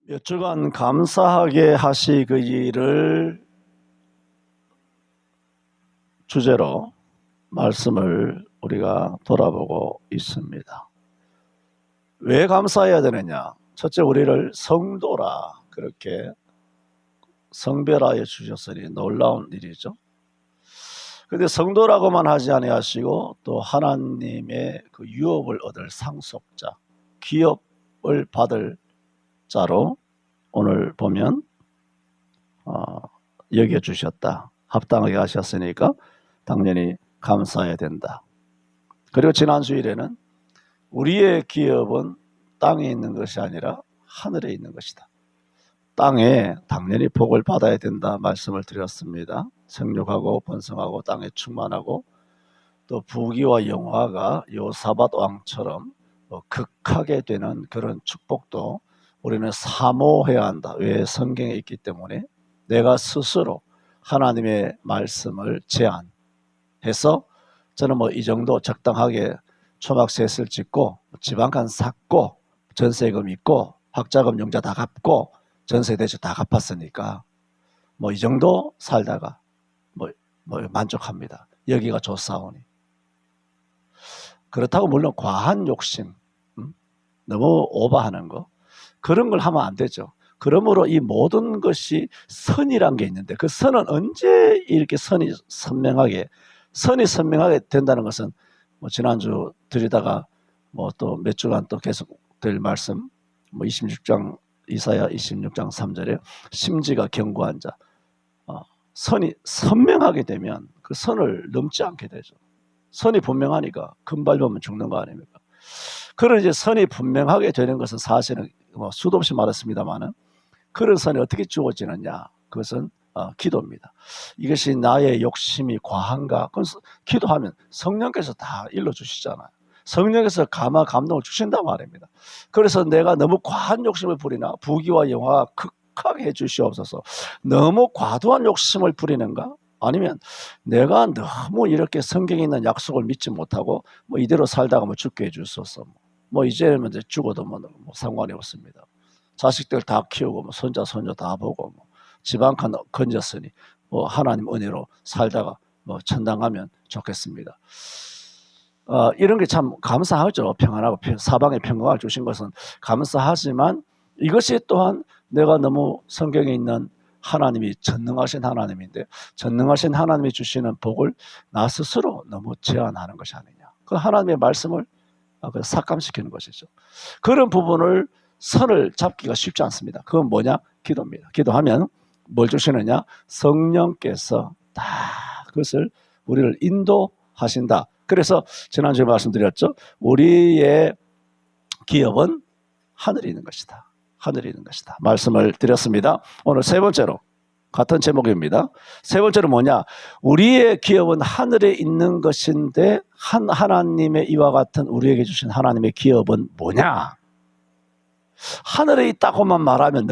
몇 주간 감사하게 하시기를 주제로 말씀을 우리가 돌아보고 있습니다. 왜 감사해야 되느냐? 첫째, 우리를 성도라 그렇게 성별하여 주셨으니 놀라운 일이죠. 그런데 성도라고만 하지 아니하시고 또 하나님의 그 유업을 얻을 상속자, 기업을 받을 자로 오늘 보면 여겨주셨다. 합당하게 하셨으니까 당연히 감사해야 된다. 그리고 지난 주일에는 우리의 기업은 땅에 있는 것이 아니라 하늘에 있는 것이다. 땅에 당연히 복을 받아야 된다 말씀을 드렸습니다. 생육하고 번성하고 땅에 충만하고 또 부귀와 영화가 요사밧 왕처럼 극하게 되는 그런 축복도 우리는 사모해야 한다. 왜? 성경에 있기 때문에 내가 스스로 하나님의 말씀을 제안해서 저는 이 정도 적당하게 초막셋을 짓고 지방간 샀고 전세금 있고 학자금 융자 다 갚고 전세대출 다 갚았으니까 이 정도 살다가 만족합니다. 여기가 좋사오니. 그렇다고 물론 과한 욕심, 너무 오버하는 거 그런 걸 하면 안 되죠. 그러므로 이 모든 것이 선이란 게 있는데 그 선은 언제 이렇게 선이 선명하게 된다는 것은 지난주 드리다가 또 몇 주간 또 계속 될 말씀 26장 이사야 26장 3절에 심지가 견고한 자, 선이 선명하게 되면 그 선을 넘지 않게 되죠. 선이 분명하니까 금발 보면 죽는 거 아닙니까? 그런 이제 선이 분명하게 되는 것은 사실은 수도 없이 말했습니다만은 그런 선이 어떻게 주어지느냐? 그것은 기도입니다. 이것이 나의 욕심이 과한가? 그건 기도하면 성령께서 다 일러주시잖아요. 성령께서 감동을 주신단 말입니다. 그래서 내가 너무 과한 욕심을 부리나 부귀와 영화가 극하게 해주시옵소서. 너무 과도한 욕심을 부리는가? 아니면 내가 너무 이렇게 성경에 있는 약속을 믿지 못하고 이대로 살다가 죽게 해주소서. 이제는 이제 죽어도 상관이 없습니다. 자식들 다 키우고 손자 손녀 다 보고 지방간 건졌으니 하나님 은혜로 살다가 천당 가면 좋겠습니다. 이런 게 참 감사하죠. 평안하고 사방에 평강을 주신 것은 감사하지만 이것이 또한 내가 너무 성경에 있는 하나님이 전능하신 하나님인데 전능하신 하나님이 주시는 복을 나 스스로 너무 제한하는 것이 아니냐. 그 하나님의 말씀을 삭감시키는 것이죠. 그런 부분을 선을 잡기가 쉽지 않습니다. 그건 뭐냐? 기도입니다. 기도하면 뭘 주시느냐? 성령께서 다 그것을 우리를 인도하신다. 그래서 지난주에 말씀드렸죠. 우리의 기업은 하늘에 있는 것이다. 하늘에 있는 것이다. 말씀을 드렸습니다. 오늘 세 번째로 같은 제목입니다. 세 번째로 뭐냐? 우리의 기업은 하늘에 있는 것인데 하나님의 이와 같은 우리에게 주신 하나님의 기업은 뭐냐? 하늘에 있다고만 말하면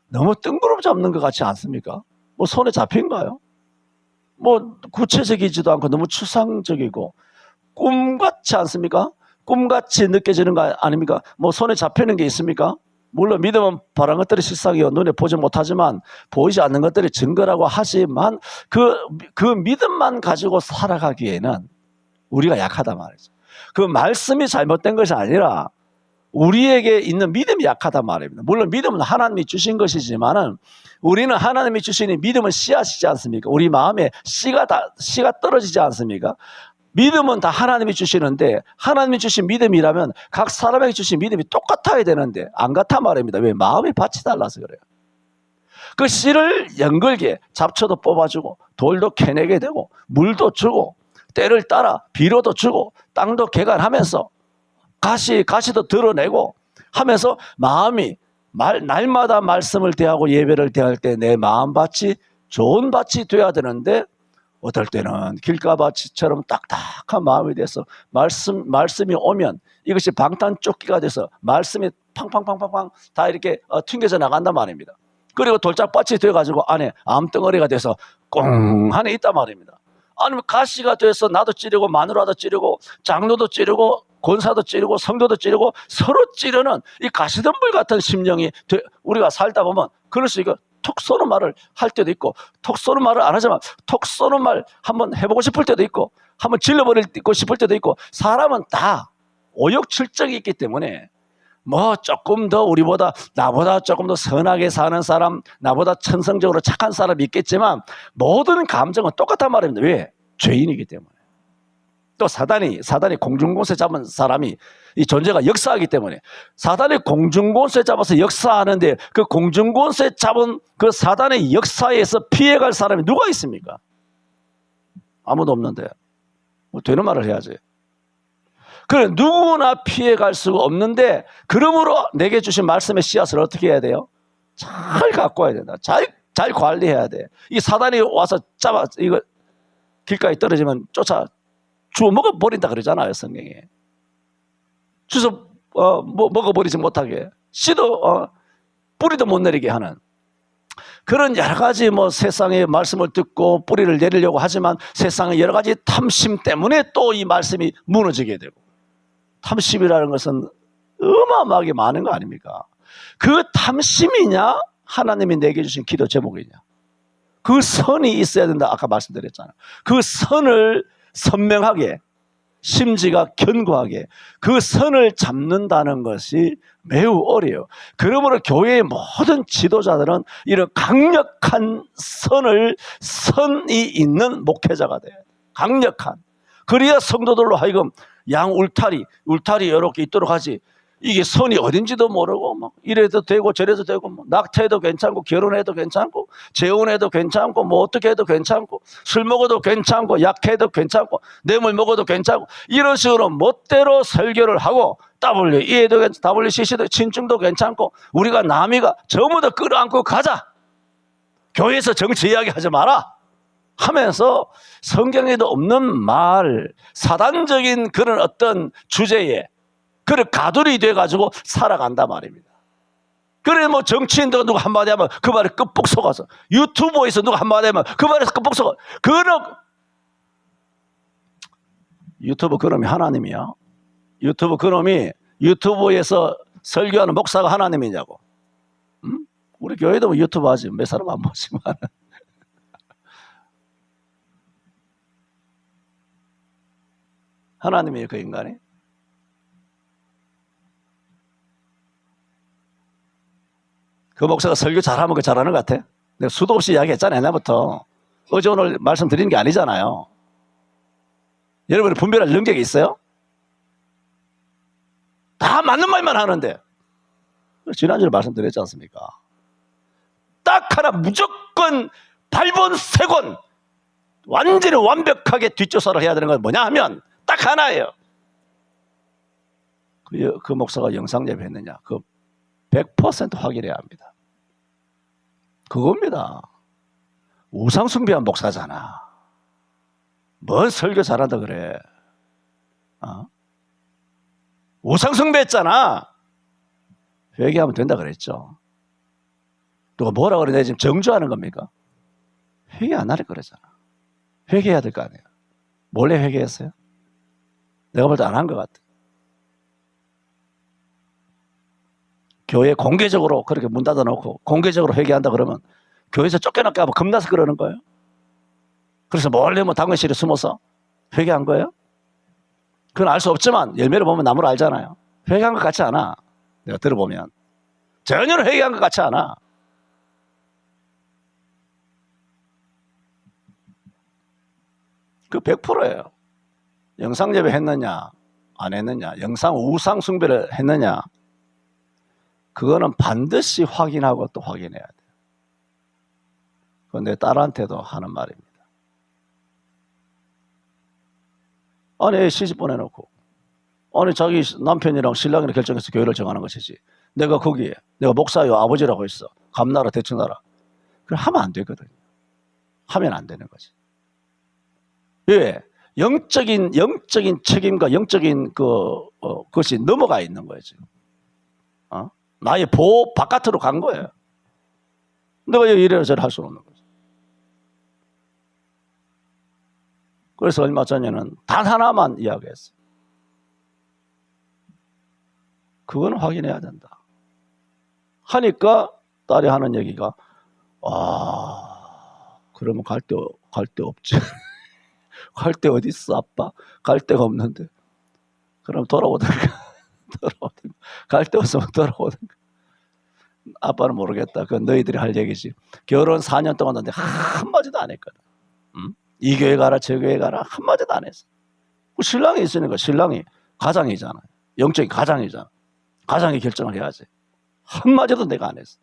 너무 뜬구름 잡는 것 같지 않습니까? 손에 잡힌가요? 구체적이지도 않고 너무 추상적이고 꿈같지 않습니까? 꿈같이 느껴지는 거 아닙니까? 손에 잡히는 게 있습니까? 물론 믿음은 바란 것들이 실상이요 눈에 보지 못하지만 보이지 않는 것들이 증거라고 하지만 그 믿음만 가지고 살아가기에는 우리가 약하단 말이죠. 그 말씀이 잘못된 것이 아니라 우리에게 있는 믿음이 약하단 말입니다. 물론 믿음은 하나님이 주신 것이지만은 우리는 하나님이 주시니 믿음은 씨앗이지 않습니까? 우리 마음에 씨가 떨어지지 않습니까? 믿음은 다 하나님이 주시는데 하나님이 주신 믿음이라면 각 사람에게 주신 믿음이 똑같아야 되는데 안 같아 말입니다. 왜? 마음의 밭이 달라서 그래요. 그 씨를 연걸게 잡초도 뽑아주고 돌도 캐내게 되고 물도 주고 때를 따라 비료도 주고 땅도 개간하면서 가시도 드러내고 하면서 마음이 날마다 말씀을 대하고 예배를 대할 때 내 마음밭이 좋은 밭이 돼야 되는데 어떨 때는 길가밭처럼 딱딱한 마음이 돼서 말씀이 오면 이것이 방탄조끼가 돼서 말씀이 팡팡팡팡팡 다 이렇게 튕겨져 나간단 말입니다. 그리고 돌짝밭이 돼가지고 안에 암덩어리가 돼서 꽁 안에 있단 말입니다. 아니면 가시가 돼서 나도 찌르고 마누라도 찌르고 장로도 찌르고 권사도 찌르고 성도도 찌르고 서로 찌르는 이 가시덤불 같은 심령이 우리가 살다 보면 그럴 수 있고, 톡 쏘는 말을 할 때도 있고 톡 쏘는 말을 안 하지만 톡 쏘는 말 한번 해보고 싶을 때도 있고 한번 질러버리고 싶을 때도 있고, 사람은 다 오욕칠정이 있기 때문에 뭐 조금 더 나보다 조금 더 선하게 사는 사람, 나보다 천성적으로 착한 사람이 있겠지만 모든 감정은 똑같단 말입니다. 왜? 죄인이기 때문에. 또 사단이 공중권세 잡은 사람이 이 존재가 역사하기 때문에, 사단이 공중권세 잡아서 역사하는데 그 공중권세 잡은 그 사단의 역사에서 피해갈 사람이 누가 있습니까? 아무도 없는데 뭐 되는 말을 해야지. 그래, 누구나 피해갈 수가 없는데, 그러므로 내게 주신 말씀의 씨앗을 어떻게 해야 돼요? 잘 갖고 와야 된다. 잘 관리해야 돼. 이 사단이 와서 이거 길가에 떨어지면 주워 먹어버린다 그러잖아요, 성경에. 주워 먹어버리지 못하게, 씨도 뿌리도 못 내리게 하는 그런 여러 가지 세상의 말씀을 듣고 뿌리를 내리려고 하지만 세상의 여러 가지 탐심 때문에 또 이 말씀이 무너지게 되고, 탐심이라는 것은 어마어마하게 많은 거 아닙니까? 그 탐심이냐, 하나님이 내게 주신 기도 제목이냐, 그 선이 있어야 된다. 아까 말씀드렸잖아요. 그 선을 선명하게, 심지가 견고하게 그 선을 잡는다는 것이 매우 어려워요. 그러므로 교회의 모든 지도자들은 이런 강력한 선이 있는 목회자가 돼요. 강력한. 그래야 성도들로 하여금 양 울타리 이렇게 있도록 하지. 이게 선이 어딘지도 모르고 막 이래도 되고 저래도 되고, 낙태해도 괜찮고 결혼해도 괜찮고 재혼해도 괜찮고 어떻게 해도 괜찮고 술 먹어도 괜찮고 약해도 괜찮고 뇌물 먹어도 괜찮고, 이런 식으로 멋대로 설교를 하고 WE도 괜찮고 WCC도 친중도 괜찮고 우리가 남이가 전부 다 끌어안고 가자, 교회에서 정치 이야기 하지 마라 하면서 성경에도 없는 말, 사단적인 그런 어떤 주제에 그를 가두리 돼가지고 살아간단 말입니다. 그래 정치인도 누가 한마디 하면 그 말에 끄뻑 속아서, 유튜버에서 누가 한마디 하면 그 말에 끄뻑 속아. 유튜브 그놈이 하나님이야? 유튜브 그놈이 유튜브에서 설교하는 목사가 하나님이냐고. 응? 우리 교회도 유튜브 하지 몇 사람 안 보지만 하나님이에요, 그 인간이. 그 목사가 설교 잘하면 그 잘하는 것 같아? 내가 수도 없이 이야기했잖아요, 옛날부터. 어제 오늘 말씀드리는 게 아니잖아요. 여러분이 분별할 능력이 있어요? 다 맞는 말만 하는데. 지난주에 말씀드렸지 않습니까? 딱 하나 무조건 발본 세권 완전히 완벽하게 뒷조사를 해야 되는 건 뭐냐 하면 딱 하나예요. 그 목사가 영상 예배했느냐, 그 100% 확인해야 합니다. 그겁니다. 우상숭배한 목사잖아. 뭔 설교 잘한다 그래. 우상숭배했잖아. 회개하면 된다 그랬죠. 누가 뭐라 그래? 내가 지금 정죄하는 겁니까? 회개 안 하려 그러잖아. 회개해야 될 거 아니에요. 몰래 회개했어요? 내가 볼 때 안 한 것 같아. 교회 공개적으로 그렇게 문 닫아놓고 공개적으로 회개한다 그러면 교회에서 쫓겨날까 봐 겁나서 그러는 거예요. 그래서 몰래 당근실에 숨어서 회개한 거예요? 그건 알 수 없지만 열매를 보면 나무를 알잖아요. 회개한 것 같지 않아. 내가 들어보면 전혀 회개한 것 같지 않아. 그 100%예요. 영상 예배 했느냐 안 했느냐, 영상 우상 숭배를 했느냐, 그거는 반드시 확인하고 또 확인해야 돼요. 그건 내 딸한테도 하는 말입니다. 아니 시집 보내놓고, 아니 자기 남편이랑 신랑이랑 결정해서 교회를 정하는 것이지, 내가 거기에 내가 목사요 아버지라고 했어, 감나라 대청나라, 그걸 하면 안 되거든요. 하면 안 되는 거지. 왜? 영적인 책임과 영적인 그것이 넘어가 있는 거예요 지금. 나의 보호 바깥으로 간 거예요. 내가 이래저래 할 수는 없는 거죠. 그래서 얼마 전에는 단 하나만 이야기했어요. 그건 확인해야 된다. 하니까 딸이 하는 얘기가, 그러면 갈 데 없지. 갈 데 어디 있어, 아빠? 갈 데가 없는데. 그럼 돌아오든가. 갈 데 없으면 돌아오든가. 아빠는 모르겠다. 그건 너희들이 할 얘기지. 결혼 4년 동안 했는데 한마디도 안 했거든. 이 교회 가라, 저 교회 가라, 한마디도 안 했어. 신랑이 있으니까 신랑이 가장이잖아. 영적인 가장이잖아. 가장이 결정을 해야지. 한마디도 내가 안 했어.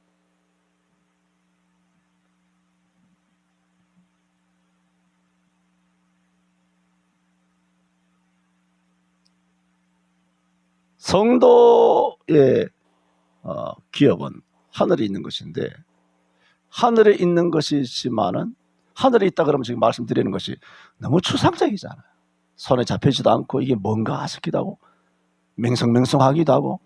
성도의 기업은 하늘에 있는 것인데, 하늘에 있는 것이지만은 하늘에 있다 그러면 지금 말씀드리는 것이 너무 추상적이잖아요. 손에 잡히지도 않고 이게 뭔가 싶기도 하고 맹성맹성하기도 하고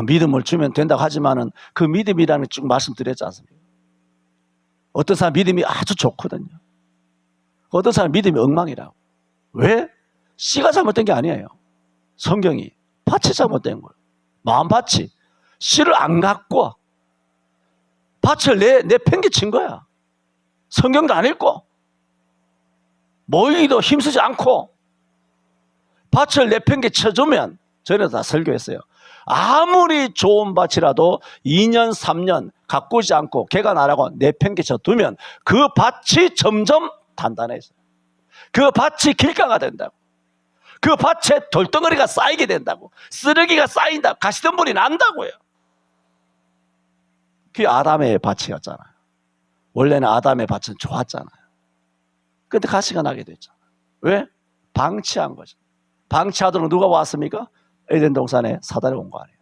믿음을 주면 된다고 하지만은 그 믿음이라는 쭉 말씀드렸지 않습니까? 어떤 사람 믿음이 아주 좋거든요. 어떤 사람 믿음이 엉망이라고. 왜? 씨가 잘못된 게 아니에요. 성경이 밭이 잘못된 거예요. 마음밭이 씨를 안 갖고 밭을 내팽개친 거야. 성경도 안 읽고 모이기도 힘쓰지 않고 밭을 내팽개쳐주면, 저희는 다 설교했어요. 아무리 좋은 밭이라도 2년 3년 가꾸지 않고 개가 나라고 내팽개쳐 두면 그 밭이 점점 단단해져요. 그 밭이 길가가 된다고. 그 밭에 돌덩어리가 쌓이게 된다고. 쓰레기가 쌓인다. 가시덤불이 난다고요. 그게 아담의 밭이었잖아요. 원래는 아담의 밭은 좋았잖아요. 그런데 가시가 나게 됐잖아요. 왜? 방치한 거죠. 방치하도록 누가 왔습니까? 에덴 동산에 사단이 온 거 아니에요.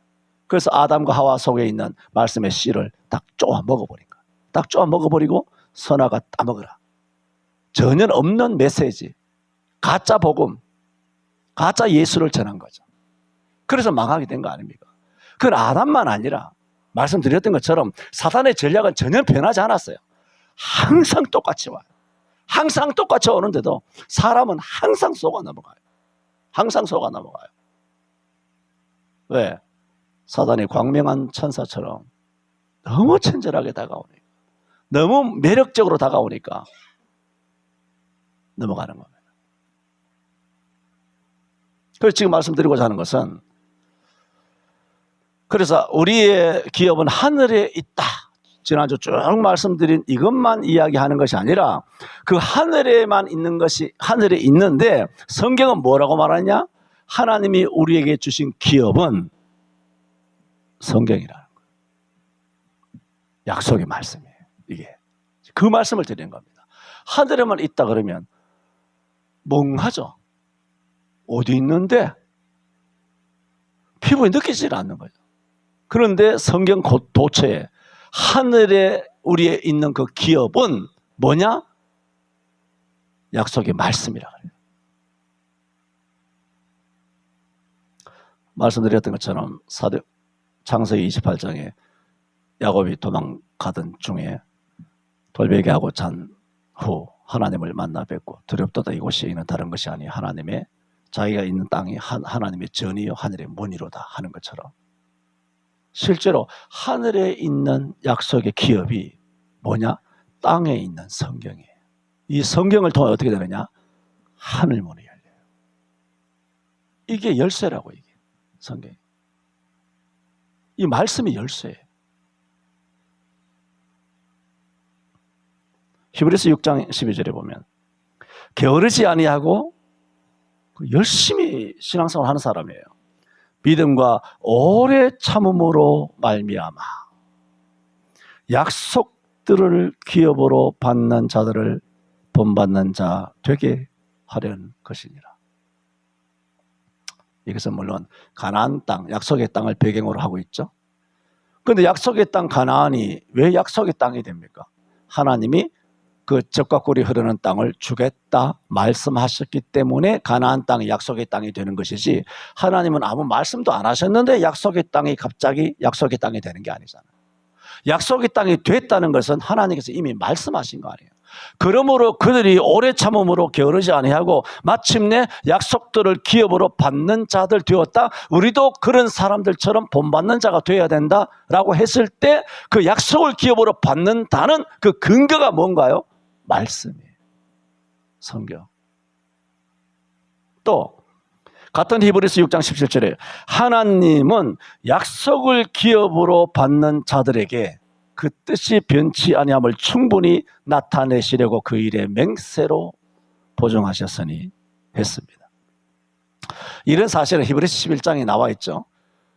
그래서 아담과 하와 속에 있는 말씀의 씨를 딱 쪼아 먹어버린 거예요. 딱 쪼아 먹어버리고 선악과 따먹으라. 전혀 없는 메시지, 가짜 복음, 가짜 예수를 전한 거죠. 그래서 망하게 된 거 아닙니까? 그건 아담만 아니라 말씀드렸던 것처럼 사단의 전략은 전혀 변하지 않았어요. 항상 똑같이 와요. 항상 똑같이 오는데도 사람은 항상 속아 넘어가요. 항상 속아 넘어가요. 왜? 사단이 광명한 천사처럼 너무 친절하게 다가오니까, 너무 매력적으로 다가오니까 넘어가는 겁니다. 그래서 지금 말씀드리고자 하는 것은, 그래서 우리의 기업은 하늘에 있다. 지난주 쭉 말씀드린 이것만 이야기하는 것이 아니라 그 하늘에만 있는 것이 하늘에 있는데, 성경은 뭐라고 말하냐? 하나님이 우리에게 주신 기업은 성경이라는 거예요. 약속의 말씀이에요. 이게 그 말씀을 드리는 겁니다. 하늘에만 있다 그러면 멍하죠. 어디 있는데 피부에 느끼질 않는 거죠. 그런데 성경 도처에 하늘에 우리에 있는 그 기업은 뭐냐? 약속의 말씀이라 그래요. 말씀드렸던 것처럼 창세기 28장에 야곱이 도망가던 중에 돌베개하고 잔 후 하나님을 만나 뵙고, 두렵도다 이곳이 있는 다른 것이 아니 하나님의 자기가 있는 땅이 하나님의 전이요 하늘의 문이로다 하는 것처럼, 실제로 하늘에 있는 약속의 기업이 뭐냐? 땅에 있는 성경이에요. 이 성경을 통해 어떻게 되느냐? 하늘문이 열려요. 이게 열쇠라고. 이게 성경, 이 말씀이 열쇠예요. 히브리서 6장 12절에 보면 게으르지 아니하고 열심히 신앙생활 하는 사람이에요. 믿음과 오래 참음으로 말미암아 약속들을 기업으로 받는 자들을 본받는 자 되게 하려는 것이니라. 이것은 물론 가나안 땅, 약속의 땅을 배경으로 하고 있죠. 그런데 약속의 땅 가나안이 왜 약속의 땅이 됩니까? 하나님이 그 젖과 꿀이 흐르는 땅을 주겠다 말씀하셨기 때문에 가나안 땅이 약속의 땅이 되는 것이지, 하나님은 아무 말씀도 안 하셨는데 약속의 땅이 갑자기 약속의 땅이 되는 게 아니잖아요. 약속의 땅이 됐다는 것은 하나님께서 이미 말씀하신 거 아니에요. 그러므로 그들이 오래 참음으로 게으르지 아니하고 마침내 약속들을 기업으로 받는 자들 되었다. 우리도 그런 사람들처럼 본받는 자가 되어야 된다라고 했을 때 그 약속을 기업으로 받는다는 그 근거가 뭔가요? 말씀이에요. 성경. 또 같은 히브리서 6장 17절에 하나님은 약속을 기업으로 받는 자들에게 그 뜻이 변치 아니함을 충분히 나타내시려고 그 일에 맹세로 보증하셨으니 했습니다. 이런 사실은 히브리서 11장에 나와 있죠.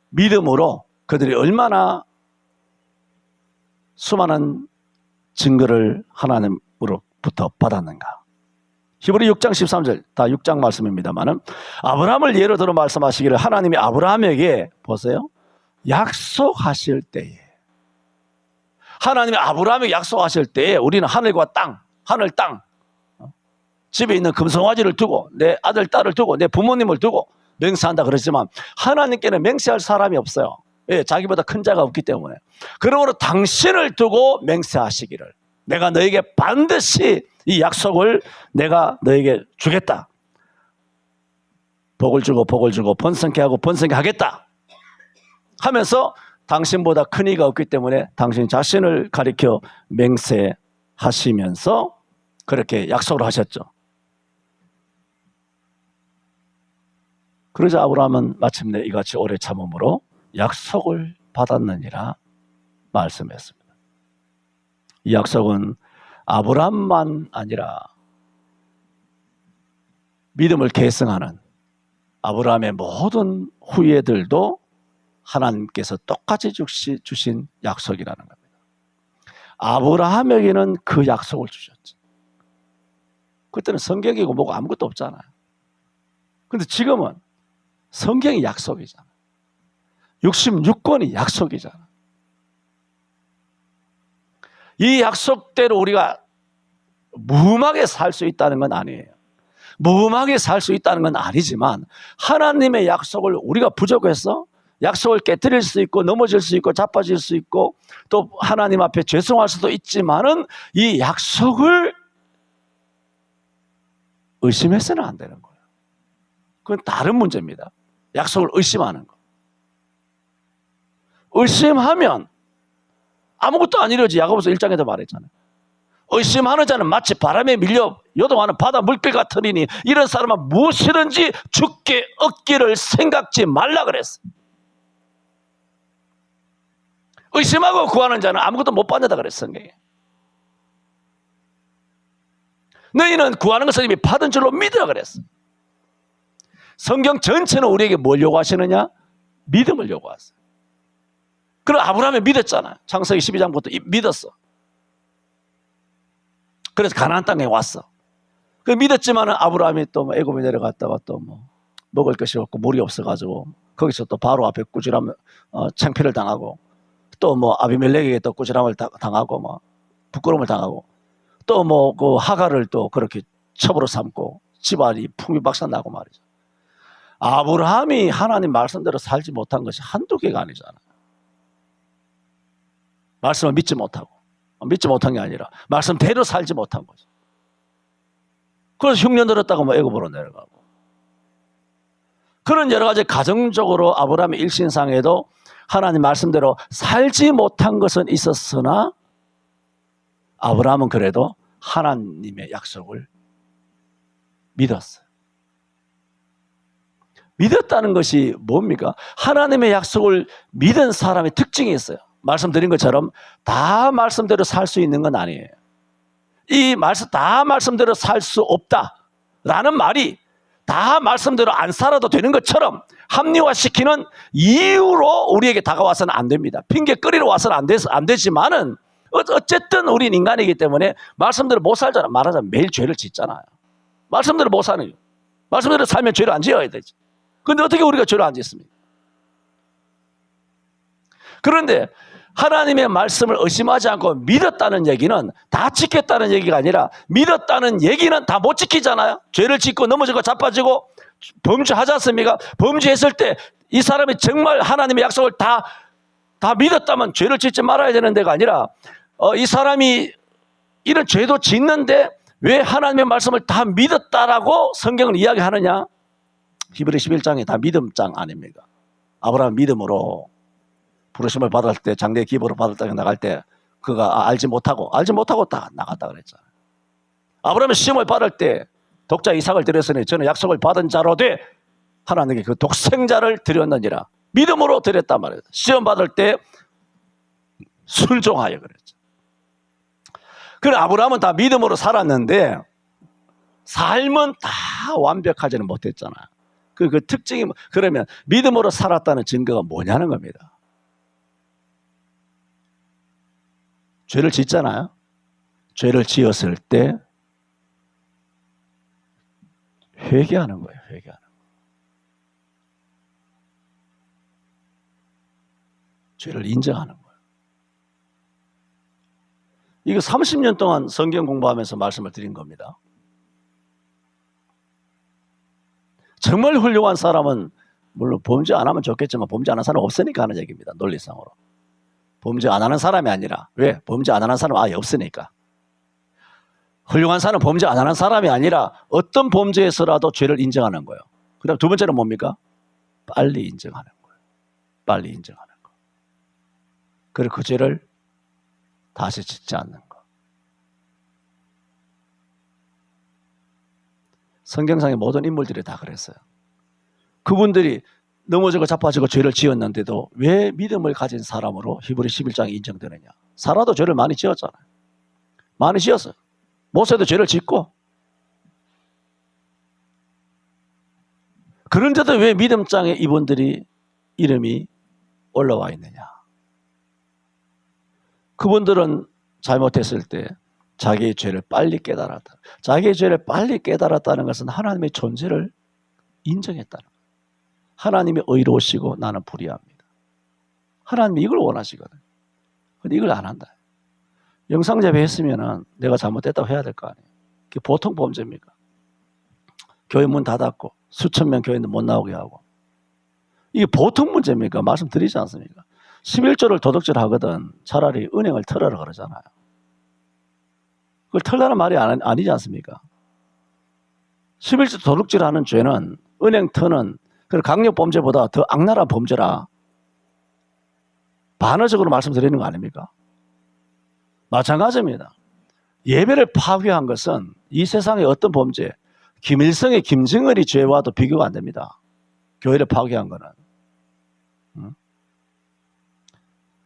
믿음으로 그들이 얼마나 수많은 증거를 하나님으로부터 받았는가. 히브리 6장 13절, 다 6장 말씀입니다만은 아브라함을 예로 들어 말씀하시기를 하나님이 아브라함에게 보세요. 약속하실 때에 하나님이 아브라함에게 약속하실 때에 우리는 하늘과 땅, 하늘 땅, 집에 있는 금송아지를 두고 내 아들, 딸을 두고 내 부모님을 두고 맹세한다 그러지만 하나님께는 맹세할 사람이 없어요. 왜? 자기보다 큰 자가 없기 때문에. 그러므로 당신을 두고 맹세하시기를 내가 너에게 반드시 이 약속을 내가 너에게 주겠다. 복을 주고 복을 주고 번성케 하고 번성케 하겠다 하면서 당신보다 큰 이가 없기 때문에 당신 자신을 가리켜 맹세하시면서 그렇게 약속을 하셨죠. 그러자 아브라함은 마침내 이같이 오래 참음으로 약속을 받았느니라 말씀했습니다. 이 약속은 아브라함만 아니라 믿음을 계승하는 아브라함의 모든 후예들도 하나님께서 똑같이 주신 약속이라는 겁니다. 아브라함에게는 그 약속을 주셨죠. 그때는 성경이고 뭐고 아무것도 없잖아요. 그런데 지금은 성경이 약속이잖아요. 66권이 약속이잖아요. 이 약속대로 우리가 무음하게 살 수 있다는 건 아니에요. 무음하게 살 수 있다는 건 아니지만 하나님의 약속을 우리가 부족해서 약속을 깨뜨릴 수 있고 넘어질 수 있고 자빠질 수 있고 또 하나님 앞에 죄송할 수도 있지만은 이 약속을 의심해서는 안 되는 거예요. 그건 다른 문제입니다. 약속을 의심하는 거. 의심하면 아무것도 안 이루어지. 야고보서 1장에도 말했잖아요. 의심하는 자는 마치 바람에 밀려 요동하는 바다 물결 같으니 이런 사람은 무엇이든지 죽게 얻기를 생각지 말라 그랬어. 의심하고 구하는 자는 아무것도 못 받는다 그랬어. 성경에. 너희는 구하는 것을 이미 받은 줄로 믿으라 그랬어. 성경 전체는 우리에게 뭘 요구하시느냐? 믿음을 요구하세요. 그럼 아브라함이 믿었잖아요. 창세기 12장부터 믿었어. 그래서 가나안 땅에 왔어. 그 믿었지만은 아브라함이 또 뭐 애굽에 내려갔다가 또 뭐 먹을 것이 없고 물이 없어가지고 거기서 또 바로 앞에 꾸지람 창피를 당하고 또 뭐 아비멜렉에게 또 꾸지람을 당하고 뭐 부끄러움을 당하고 또 뭐 그 하갈을 또 그렇게 첩으로 삼고 집안이 풍비박산나고 말이죠. 아브라함이 하나님 말씀대로 살지 못한 것이 한두 개가 아니잖아요. 말씀을 믿지 못하고 믿지 못한 게 아니라 말씀대로 살지 못한 거죠. 그래서 흉년 들었다가 뭐 애굽으로 내려가고 그런 여러 가지 가정적으로 아브라함의 일신상에도 하나님 말씀대로 살지 못한 것은 있었으나 아브라함은 그래도 하나님의 약속을 믿었어요. 믿었다는 것이 뭡니까? 하나님의 약속을 믿은 사람의 특징이 있어요. 말씀드린 것처럼 다 말씀대로 살 수 있는 건 아니에요. 이 말씀 다 말씀대로 살 수 없다라는 말이 다 말씀대로 안 살아도 되는 것처럼 합리화시키는 이유로 우리에게 다가와서는 안 됩니다. 핑계거리로 와서는 안 되지만은 어쨌든 우린 인간이기 때문에 말씀대로 못 살잖아요. 말하자면 매일 죄를 짓잖아요. 말씀대로 못 사는 이유. 말씀대로 살면 죄를 안 지어야 되지. 그런데 어떻게 우리가 죄를 안 짓습니까? 그런데 하나님의 말씀을 의심하지 않고 믿었다는 얘기는 다 지켰다는 얘기가 아니라 믿었다는 얘기는 다 못 지키잖아요. 죄를 짓고 넘어지고 자빠지고 범죄하지 않습니까? 범죄했을 때 이 사람이 정말 하나님의 약속을 다 다 믿었다면 죄를 짓지 말아야 되는 데가 아니라 이 사람이 이런 죄도 짓는데 왜 하나님의 말씀을 다 믿었다라고 성경을 이야기하느냐? 히브리 11장이 다 믿음장 아닙니까? 아브라함 믿음으로 부르심을 받을 때, 장대 기부를 받을 때 나갈 때 그가 알지 못하고 다 나갔다 그랬잖아요. 아브라함이 시험을 받을 때 독자 이삭을 드렸으니 저는 약속을 받은 자로 돼 하나님께 그 독생자를 드렸느니라. 믿음으로 드렸단 말이에요. 시험 받을 때 순종하여 그랬죠. 그래 아브라함은 다 믿음으로 살았는데 삶은 다 완벽하지는 못했잖아요. 그 특징이 그러면 믿음으로 살았다는 증거가 뭐냐는 겁니다. 죄를 짓잖아요. 죄를 지었을 때 회개하는 거예요. 회개하는 거. 죄를 인정하는 거예요. 이거 30년 동안 성경 공부하면서 말씀을 드린 겁니다. 정말 훌륭한 사람은 물론 범죄 안 하면 좋겠지만 범죄 안 하는 사람은 없으니까 하는 얘기입니다. 논리상으로. 범죄 안 하는 사람이 아니라 왜? 범죄 안 하는 사람은 아예 없으니까. 훌륭한 사람은 범죄 안 하는 사람이 아니라 어떤 범죄에서라도 죄를 인정하는 거예요. 그다음 두 번째는 뭡니까? 빨리 인정하는 거예요. 빨리 인정하는 거. 그리고 그 죄를 다시 짓지 않는 거. 성경상의 모든 인물들이 다 그랬어요. 그분들이 넘어지고 자빠지고 죄를 지었는데도 왜 믿음을 가진 사람으로 히브리 11장이 인정되느냐. 사라도 죄를 많이 지었잖아요. 많이 지었어요. 모세도 죄를 짓고. 그런데도 왜 믿음장에 이분들이 이름이 올라와 있느냐. 그분들은 잘못했을 때 자기의 죄를 빨리 깨달았다. 자기의 죄를 빨리 깨달았다는 것은 하나님의 존재를 인정했다는 거예요. 하나님이 의로우시고 나는 불의합니다. 하나님이 이걸 원하시거든. 근데 이걸 안 한다. 영상제외했으면 내가 잘못했다고 해야 될 거 아니에요. 그게 보통 범죄입니까? 교회 문 닫았고 수천 명 교회는 못 나오게 하고. 이게 보통 문제입니까? 말씀드리지 않습니까? 11조를 도둑질 하거든 차라리 은행을 털어라 그러잖아요. 그걸 털라는 말이 아니지 않습니까? 11조 도둑질하는 죄는 은행 터는 강력범죄보다 더 악랄한 범죄라 반어적으로 말씀드리는 거 아닙니까? 마찬가지입니다. 예배를 파괴한 것은 이 세상의 어떤 범죄, 김일성의 김정은이 죄와도 비교가 안 됩니다. 교회를 파괴한 거는.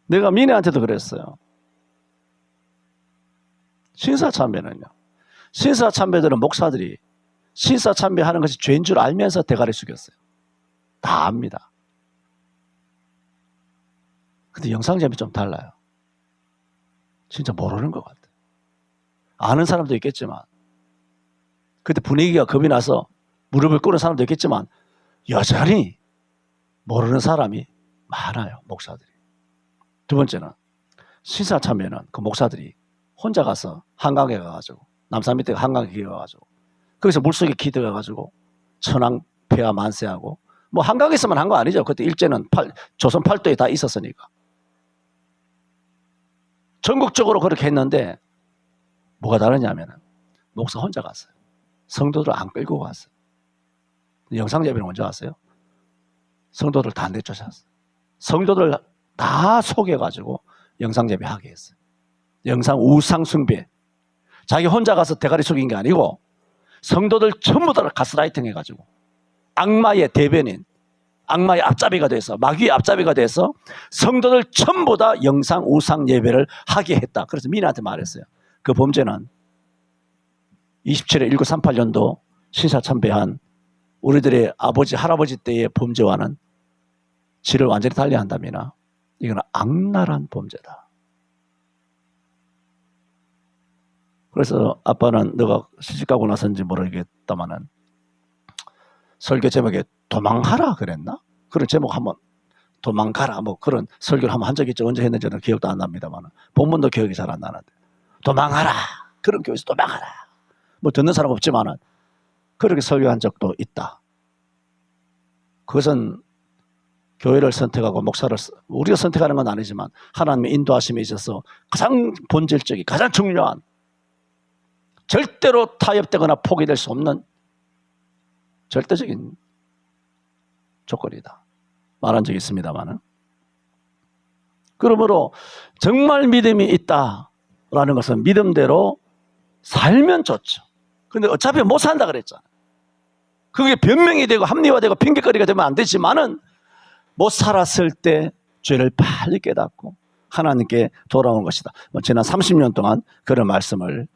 내가 민혜한테도 그랬어요. 신사참배는요. 신사참배들은 목사들이 신사참배하는 것이 죄인 줄 알면서 대가리 숙였어요. 다 압니다. 근데 영상제비 좀 달라요. 진짜 모르는 것 같아요. 아는 사람도 있겠지만 그때 분위기가 겁이 나서 무릎을 꿇은 사람도 있겠지만 여전히 모르는 사람이 많아요. 목사들이. 두 번째는 신사참배는 그 목사들이 혼자 가서 한강에 가가지고 남산 밑에 한강에 가가지고 거기서 물속에 기대가가지고 천황 폐하 만세하고 뭐 한강에 있으면 한 거 아니죠. 그때 일제는 조선 팔도에 다 있었으니까. 전국적으로 그렇게 했는데 뭐가 다르냐면 목사 혼자 갔어요. 성도들 안 끌고 갔어요. 영상제비는 언제 왔어요? 성도들 다 내쫓았어요. 성도들 다 속여가지고 영상제비 하게 했어요. 영상 우상 숭배. 자기 혼자 가서 대가리 숙인 게 아니고 성도들 전부 다 가스라이팅 해가지고 악마의 대변인, 악마의 앞잡이가 돼서 마귀의 앞잡이가 돼서 성도들 전부 다 영상 우상 예배를 하게 했다. 그래서 민희한테 말했어요. 그 범죄는 27회 1938년도 신사참배한 우리들의 아버지 할아버지 때의 범죄와는 질을 완전히 달리한다면 이건 악랄한 범죄다. 그래서 아빠는 너가 시집가고 나서인지 모르겠다마는 설교 제목에 도망하라 그랬나? 그런 제목 한번 도망가라 뭐 그런 설교를 한번 한 적이 있죠. 언제 했는지는 기억도 안 납니다만 본문도 기억이 잘 안 나는데 도망하라 그런 교회에서 도망하라 뭐 듣는 사람 없지만은 그렇게 설교한 적도 있다. 그것은 교회를 선택하고 목사를 우리가 선택하는 건 아니지만 하나님의 인도하심에 있어서 가장 본질적인 가장 중요한 절대로 타협되거나 포기될 수 없는 절대적인 조건이다 말한 적이 있습니다만은, 그러므로 정말 믿음이 있다라는 것은 믿음대로 살면 좋죠. 근데 어차피 못 산다 그랬잖아요. 그게 변명이 되고 합리화되고 핑계거리가 되면 안 되지만은 못 살았을 때 죄를 빨리 깨닫고 하나님께 돌아온 것이다. 지난 30년 동안 그런 말씀을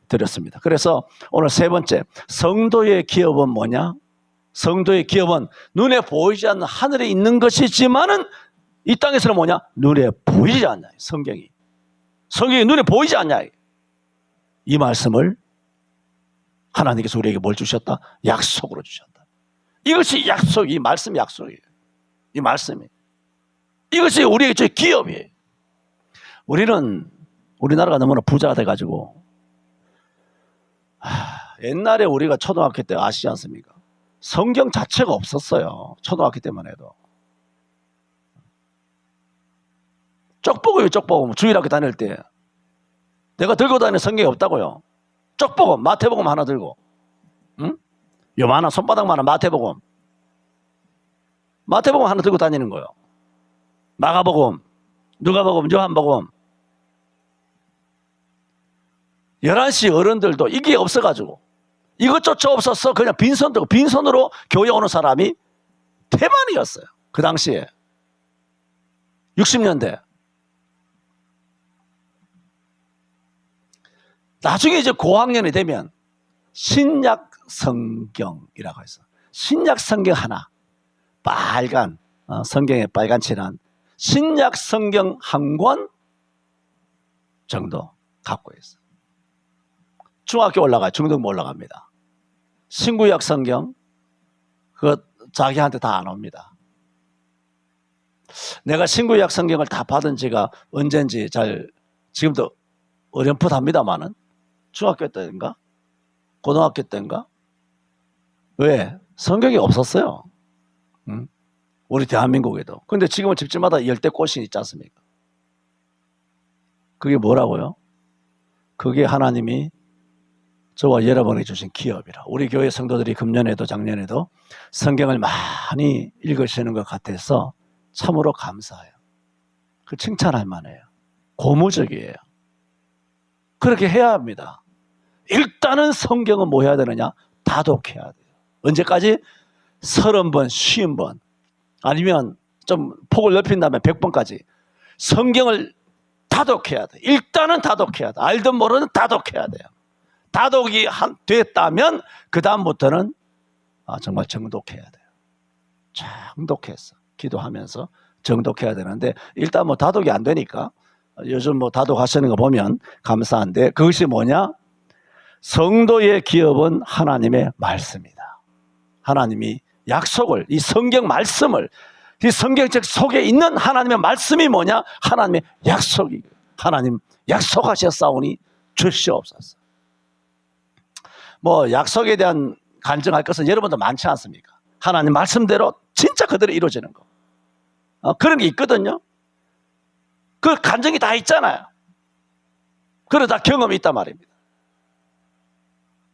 드렸습니다. 그래서 오늘 세 번째, 성도의 기업은 뭐냐? 성도의 기업은 눈에 보이지 않는 하늘에 있는 것이지만은 이 땅에서는 뭐냐? 눈에 보이지 않냐. 성경이 눈에 보이지 않냐. 이 말씀을 하나님께서 우리에게 뭘 주셨다? 약속으로 주셨다. 이것이 약속이, 이 말씀이 약속이에요. 이 말씀이. 이것이 우리에게 저 기업이에요. 우리나라가 너무나 부자가 돼가지고, 옛날에 우리가 초등학교 때 아시지 않습니까? 성경 자체가 없었어요. 초등학교 때만 해도. 쪽복음이에요, 쪽복음. 주일학교 다닐 때. 내가 들고 다니는 성경이 없다고요. 쪽복음, 마태복음 하나 들고. 응? 요만한 손바닥만한 마태복음. 마태복음 하나 들고 다니는 거예요. 마가복음, 누가복음, 요한복음. 11시 어른들도 이게 없어가지고 이것조차 없었어. 그냥 빈손으로 교회 오는 사람이 태반이었어요. 그 당시에 60년대. 나중에 이제 고학년이 되면 신약 성경이라고 해서 신약 성경 하나, 빨간 성경에 빨간 칠한 신약 성경 한 권 정도 갖고 있어요. 중학교 올라가요. 중등부 올라갑니다. 신구약 성경 그거 자기한테 다 안 옵니다. 내가 신구약 성경을 다 받은 지가 언젠지 지금도 어렴풋합니다만은 중학교 때인가 고등학교 때인가. 왜? 성경이 없었어요. 응? 우리 대한민국에도. 근데 지금은 집집마다 열대꽃이 있지 않습니까? 그게 뭐라고요? 그게 하나님이 저와 여러분에게 주신 기업이라. 우리 교회 성도들이 금년에도 작년에도 성경을 많이 읽으시는 것 같아서 참으로 감사해요. 그 칭찬할 만해요. 고무적이에요. 그렇게 해야 합니다. 일단은 성경은 뭐 해야 되느냐? 다독해야 돼요. 언제까지? 30번, 50번 아니면 좀 폭을 넓힌다면 100번까지 성경을 다독해야 돼. 일단은 다독해야 돼. 알든 모르든 다독해야 돼요. 다독이 됐다면 그 다음부터는 정말 정독해야 돼요. 정독해서 기도하면서 정독해야 되는데 일단 뭐 다독이 안 되니까 요즘 뭐 다독하시는 거 보면 감사한데 그것이 뭐냐? 성도의 기업은 하나님의 말씀이다. 하나님이 약속을, 이 성경 말씀을, 이 성경책 속에 있는 하나님의 말씀이 뭐냐? 하나님의 약속이. 하나님 약속하셨사오니 주시옵소서. 뭐 약속에 대한 간증할 것은 여러분도 많지 않습니까? 하나님 말씀대로 진짜 그대로 이루어지는 거. 그런 게 있거든요. 그 간증이 다 있잖아요. 그러다 경험이 있단 말입니다.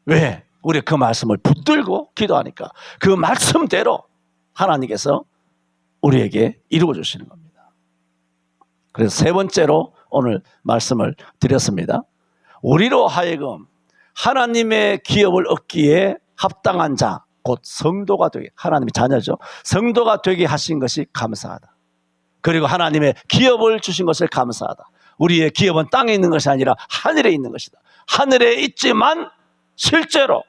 왜? 우리 그 말씀을 붙들고 기도하니까 그 말씀대로 하나님께서 우리에게 이루어 주시는 겁니다. 그래서 세 번째로 오늘 말씀을 드렸습니다. 우리로 하여금 하나님의 기업을 얻기에 합당한 자, 곧 성도가 되게, 하나님의 자녀죠. 성도가 되게 하신 것이 감사하다. 그리고 하나님의 기업을 주신 것을 감사하다. 우리의 기업은 땅에 있는 것이 아니라 하늘에 있는 것이다. 하늘에 있지만 실제로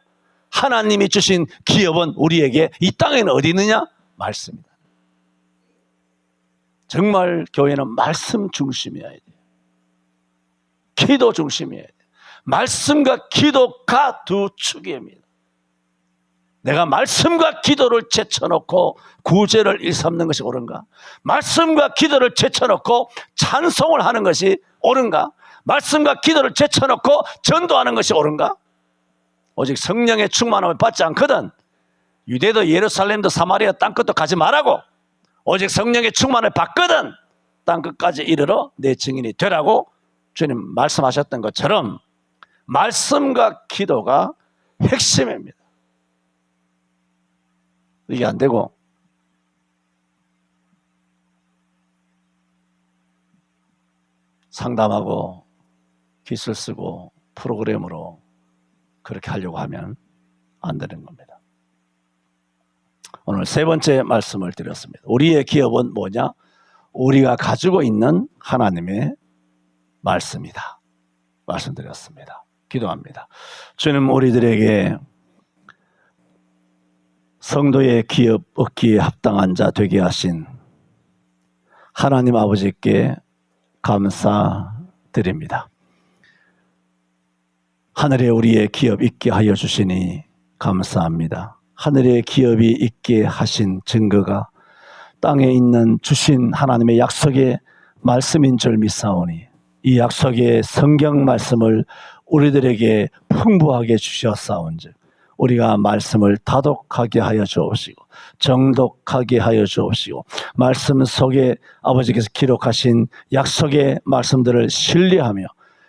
하나님이 주신 기업은 우리에게 이 땅에는 어디 있느냐? 말씀이다. 정말 교회는 말씀 중심이어야 돼요. 기도 중심이어야 돼요. 말씀과 기도가 두 축입니다. 내가 말씀과 기도를 제쳐놓고 구제를 일삼는 것이 옳은가? 말씀과 기도를 제쳐놓고 찬송을 하는 것이 옳은가? 말씀과 기도를 제쳐놓고 전도하는 것이 옳은가? 오직 성령의 충만함을 받지 않거든 유대도 예루살렘도 사마리아 땅끝도 가지 말라고 오직 성령의 충만을 받거든 땅 끝까지 이르러 내 증인이 되라고 주님 말씀하셨던 것처럼 말씀과 기도가 핵심입니다. 이게 안 되고 상담하고 기술 쓰고 프로그램으로 그렇게 하려고 하면 안 되는 겁니다. 오늘 세 번째 말씀을 드렸습니다. 우리의 기업은 뭐냐? 우리가 가지고 있는 하나님의 말씀이다. 말씀드렸습니다. 기도합니다. 주님, 우리들에게 성도의 기업 얻기에 합당한 자 되게 하신 하나님 아버지께 감사드립니다. 하늘에 우리의 기업 있게 하여 주시니 감사합니다. 하늘에 기업이 있게 하신 증거가 땅에 있는 주신 하나님의 약속의 말씀인 줄 믿사오니 이 약속의 성경 말씀을 우리들에게 풍부하게 주셨사온즉 우리가 말씀을 다독하게 하여 주옵시고 정독하게 하여 주옵시고 말씀 속에 아버지께서 기록하신 약속의 말씀들을 신뢰하며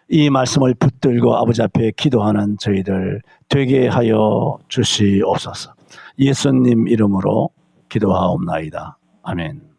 이 말씀을 붙들고 아버지 앞에 기도하는 저희들 되게 하여 주시옵소서. 예수님 이름으로 기도하옵나이다. 아멘.